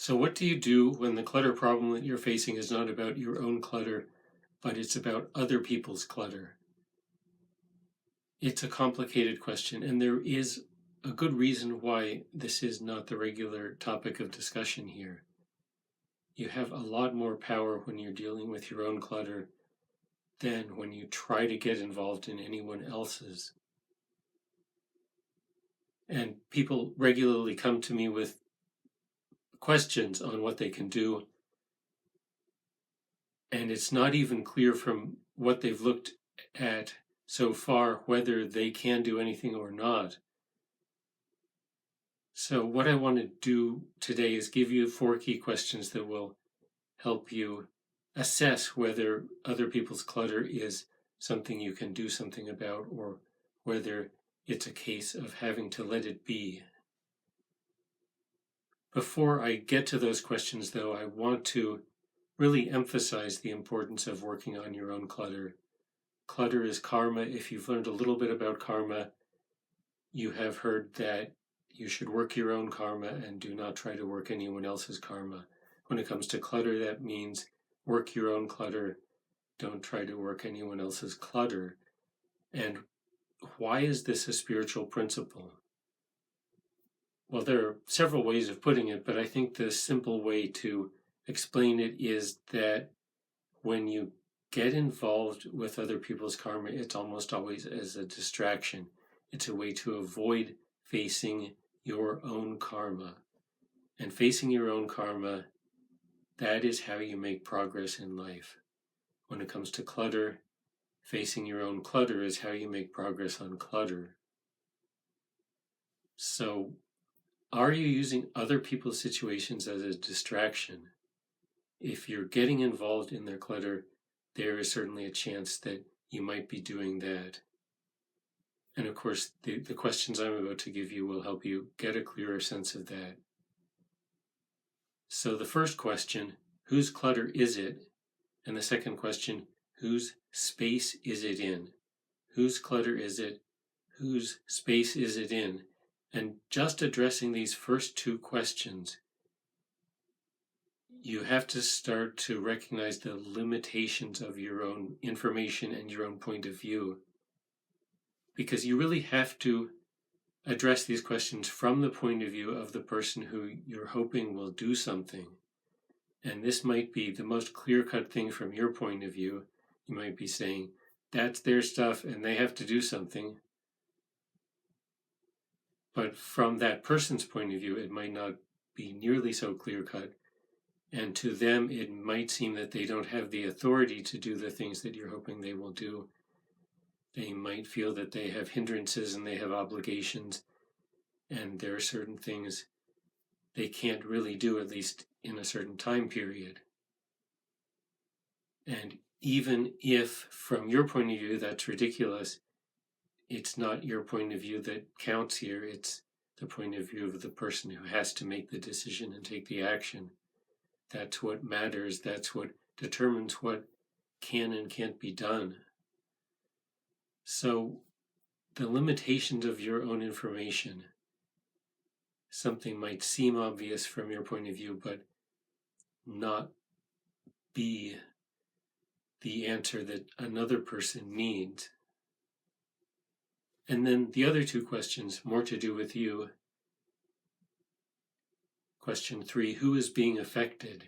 So what do you do when the clutter problem that you're facing is not about your own clutter, but it's about other people's clutter? It's a complicated question, and there is a good reason why this is not the regular topic of discussion here. You have a lot more power when you're dealing with your own clutter than when you try to get involved in anyone else's. And people regularly come to me with questions on what they can do, and it's not even clear from what they've looked at so far whether they can do anything or not. So what I want to do today is give you 4 key questions that will help you assess whether other people's clutter is something you can do something about, or whether it's a case of having to let it be. Before I get to those questions, though, I want to really emphasize the importance of working on your own clutter. Clutter is karma. If you've learned a little bit about karma, you have heard that you should work your own karma and do not try to work anyone else's karma. When it comes to clutter, that means work your own clutter. Don't try to work anyone else's clutter. And why is this a spiritual principle? Well, there are several ways of putting it, but I think the simple way to explain it is that when you get involved with other people's karma, it's almost always as a distraction. It's a way to avoid facing your own karma. And facing your own karma, that is how you make progress in life. When it comes to clutter, facing your own clutter is how you make progress on clutter. So, are you using other people's situations as a distraction? If you're getting involved in their clutter, there is certainly a chance that you might be doing that. And of course, the questions I'm about to give you will help you get a clearer sense of that. So the first question, whose clutter is it? And the second question, whose space is it in? Whose clutter is it? Whose space is it in? And just addressing these first 2 questions, you have to start to recognize the limitations of your own information and your own point of view. Because you really have to address these questions from the point of view of the person who you're hoping will do something. And this might be the most clear-cut thing from your point of view. You might be saying, that's their stuff and they have to do something. But from that person's point of view, it might not be nearly so clear-cut. And to them, it might seem that they don't have the authority to do the things that you're hoping they will do. They might feel that they have hindrances and they have obligations, and there are certain things they can't really do, at least in a certain time period. And even if, from your point of view, that's ridiculous, it's not your point of view that counts here. It's the point of view of the person who has to make the decision and take the action. That's what matters. That's what determines what can and can't be done. So the limitations of your own information, something might seem obvious from your point of view, but not be the answer that another person needs. And then the other 2 questions, more to do with you. Question 3, who is being affected?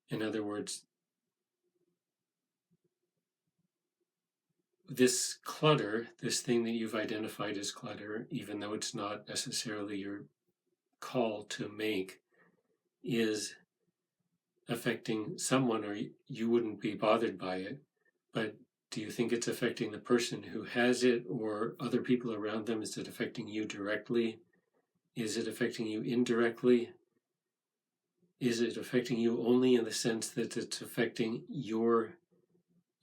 In other words, this clutter, this thing that you've identified as clutter, even though it's not necessarily your call to make, is affecting someone, or you wouldn't be bothered by it. But do you think it's affecting the person who has it or other people around them? Is it affecting you directly? Is it affecting you indirectly? Is it affecting you only in the sense that it's affecting your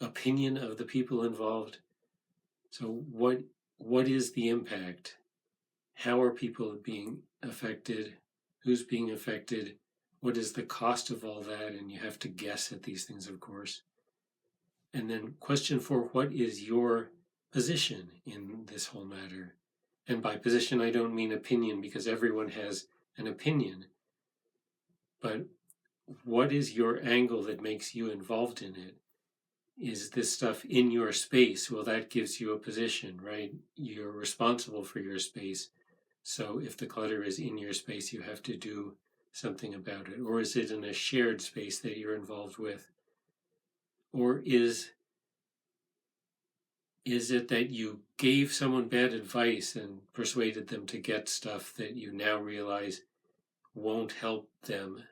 opinion of the people involved? So what is the impact? How are people being affected? Who's being affected? What is the cost of all that? And you have to guess at these things, of course. And then question 4, what is your position in this whole matter? And by position, I don't mean opinion, because everyone has an opinion. but what is your angle that makes you involved in it? Is this stuff in your space? Well, that gives you a position, right? You're responsible for your space. So if the clutter is in your space, you have to do something about it. Or is it in a shared space that you're involved with? Or is it that you gave someone bad advice and persuaded them to get stuff that you now realize won't help them,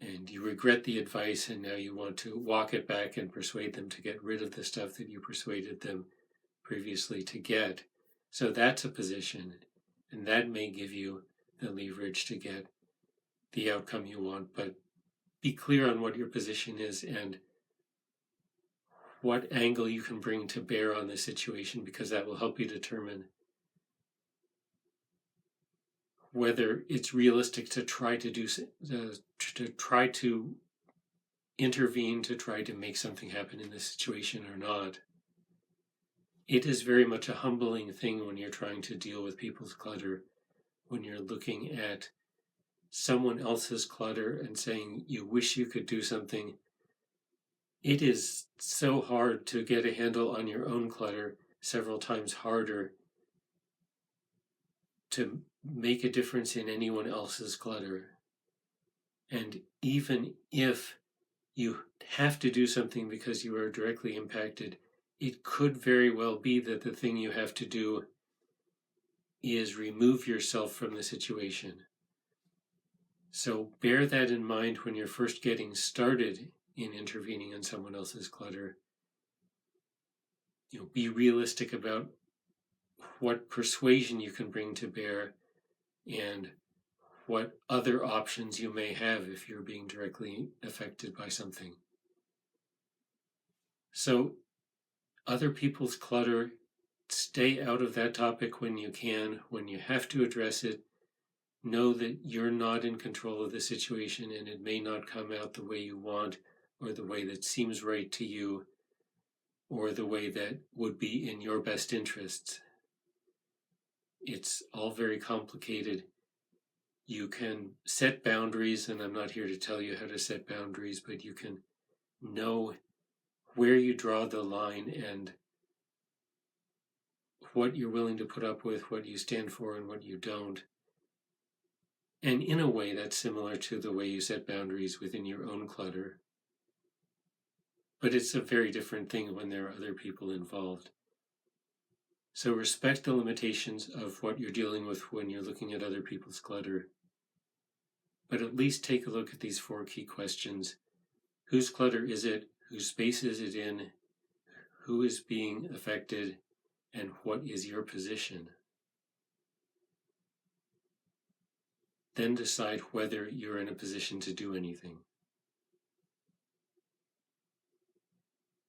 and you regret the advice and now you want to walk it back and persuade them to get rid of the stuff that you persuaded them previously to get? So that's a position, and that may give you the leverage to get the outcome you want. But be clear on what your position is and what angle you can bring to bear on the situation, because that will help you determine whether it's realistic to try to intervene, to try to make something happen in this situation or not. It is very much a humbling thing when you're trying to deal with people's clutter, when you're looking at someone else's clutter and saying you wish you could do something. It is so hard to get a handle on your own clutter, several times harder to make a difference in anyone else's clutter. And even if you have to do something because you are directly impacted, it could very well be that the thing you have to do is remove yourself from the situation. So bear that in mind when you're first getting started in intervening in someone else's clutter. Be realistic about what persuasion you can bring to bear and what other options you may have if you're being directly affected by something. So other people's clutter, stay out of that topic when you can. When you have to address it, know that you're not in control of the situation and it may not come out the way you want or the way that seems right to you or the way that would be in your best interests. It's all very complicated. You can set boundaries, and I'm not here to tell you how to set boundaries, but you can know where you draw the line and what you're willing to put up with, what you stand for and what you don't. And in a way, that's similar to the way you set boundaries within your own clutter. But it's a very different thing when there are other people involved. So respect the limitations of what you're dealing with when you're looking at other people's clutter. But at least take a look at these 4 key questions. Whose clutter is it? Whose space is it in? Who is being affected? And what is your position? Then decide whether you're in a position to do anything.